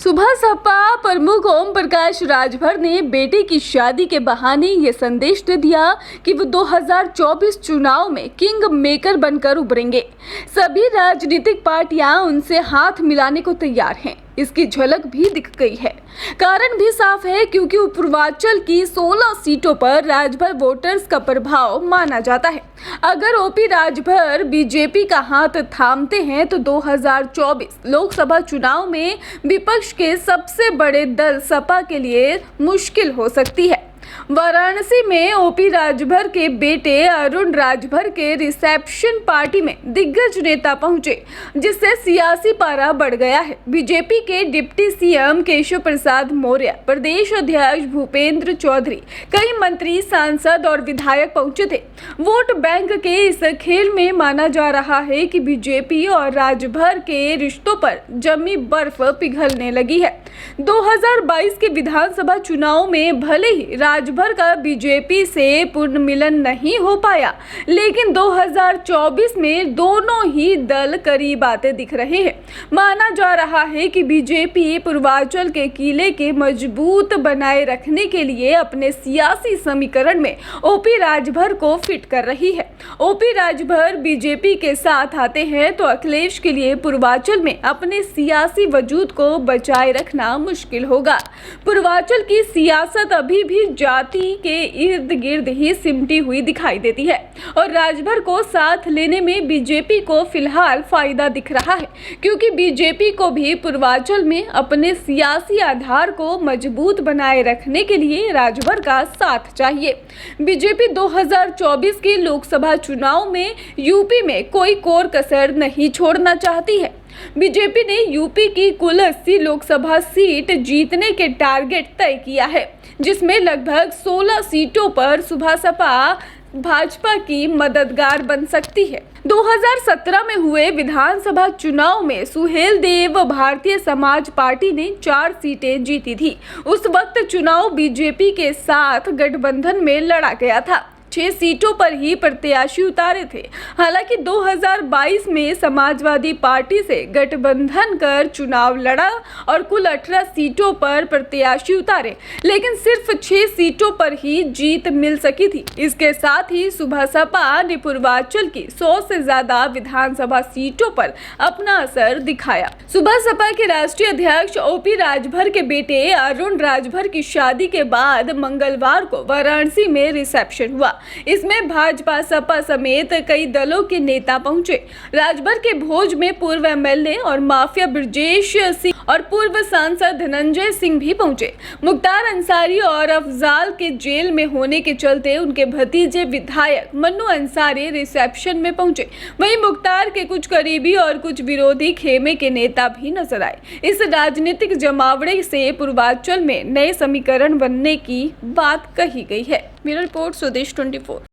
सुबह सपा प्रमुख ओम प्रकाश राजभर ने बेटे की शादी के बहाने ये संदेश दे दिया कि वो 2024 चुनाव में किंग मेकर बनकर उभरेंगे। सभी राजनीतिक पार्टियां उनसे हाथ मिलाने को तैयार हैं। इसकी झलक भी दिख गई है। कारण भी साफ है, क्योंकि पूर्वांचल की 16 सीटों पर राजभर वोटर्स का प्रभाव माना जाता है। अगर ओपी राजभर बीजेपी का हाथ थामते हैं तो 2024 लोकसभा चुनाव में विपक्ष के सबसे बड़े दल सपा के लिए मुश्किल हो सकती है। वाराणसी में ओपी राजभर के बेटे अरुण राजभर के रिसेप्शन पार्टी में दिग्गज नेता पहुंचे, जिससे सियासी पारा बढ़ गया है। बीजेपी के डिप्टी सीएम केशव प्रसाद मौर्य, प्रदेश अध्यक्ष भूपेंद्र चौधरी, कई मंत्री, सांसद और विधायक पहुंचे थे। वोट बैंक के इस खेल में माना जा रहा है कि बीजेपी और राजभर के रिश्तों पर जमी बर्फ पिघलने लगी है। 2022 के विधानसभा चुनाव में भले ही राजभर का बीजेपी से पुनर्मिलन नहीं हो पाया, लेकिन 2024 में दोनों ही दल करीब आते दिख रहे हैं। माना जा रहा है कि बीजेपी पूर्वांचल के किले के मजबूत बनाए रखने के लिए अपने सियासी समीकरण में ओपी राजभर को फिट कर रही है। ओपी राजभर बीजेपी के साथ आते हैं तो अखिलेश के लिए पूर्वांचल में अपने सियासी वजूद को बचाए रखना मुश्किल होगा। पूर्वांचल की सियासत अभी भी जाति के इर्द गिर्द ही सिमटी हुई दिखाई देती है और राजभर को साथ लेने में बीजेपी को फिलहाल फायदा दिख रहा है, क्योंकि बीजेपी को भी पूर्वांचल में अपने सियासी आधार को मजबूत बनाए रखने के लिए राजभर का साथ चाहिए। बीजेपी 2024 के लोकसभा चुनाव में यूपी में कोई कोर कसर नहीं छोड़ना चाहती है। बीजेपी ने यूपी की कुल 80 लोकसभा सीट जीतने के टारगेट तय किया है, जिसमें लगभग 16 सीटों पर सुबह सपा भाजपा की मददगार बन सकती है। 2017 में हुए विधानसभा चुनाव में सुहेल देव भारतीय समाज पार्टी ने 4 सीटें जीती थी। उस वक्त चुनाव बीजेपी के साथ गठबंधन में लड़ा गया था। 6 सीटों पर ही प्रत्याशी उतारे थे। हालांकि 2022 में समाजवादी पार्टी से गठबंधन कर चुनाव लड़ा और कुल 18 सीटों पर प्रत्याशी उतारे, लेकिन सिर्फ 6 सीटों पर ही जीत मिल सकी थी। इसके साथ ही सुबह सपा ने पूर्वांचल की 100 से ज्यादा विधानसभा सीटों पर अपना असर दिखाया। सुबह सपा के राष्ट्रीय अध्यक्ष ओपी राजभर के बेटे अरुण राजभर की शादी के बाद मंगलवार को वाराणसी में रिसेप्शन हुआ। इसमें भाजपा, सपा समेत कई दलों के नेता पहुंचे। राजभर के भोज में पूर्व एमएलए और माफिया ब्रजेश सिंह और पूर्व सांसद धनंजय सिंह भी पहुंचे। मुख्तार अंसारी और अफजाल के जेल में होने के चलते उनके भतीजे विधायक मन्नू अंसारी रिसेप्शन में पहुंचे। वहीं मुख्तार के कुछ करीबी और कुछ विरोधी खेमे के नेता भी नजर आए। इस राजनीतिक जमावड़े से पूर्वांचल में नए समीकरण बनने की बात कही गई है। ब्यूरो रिपोर्ट स्वदेश 24।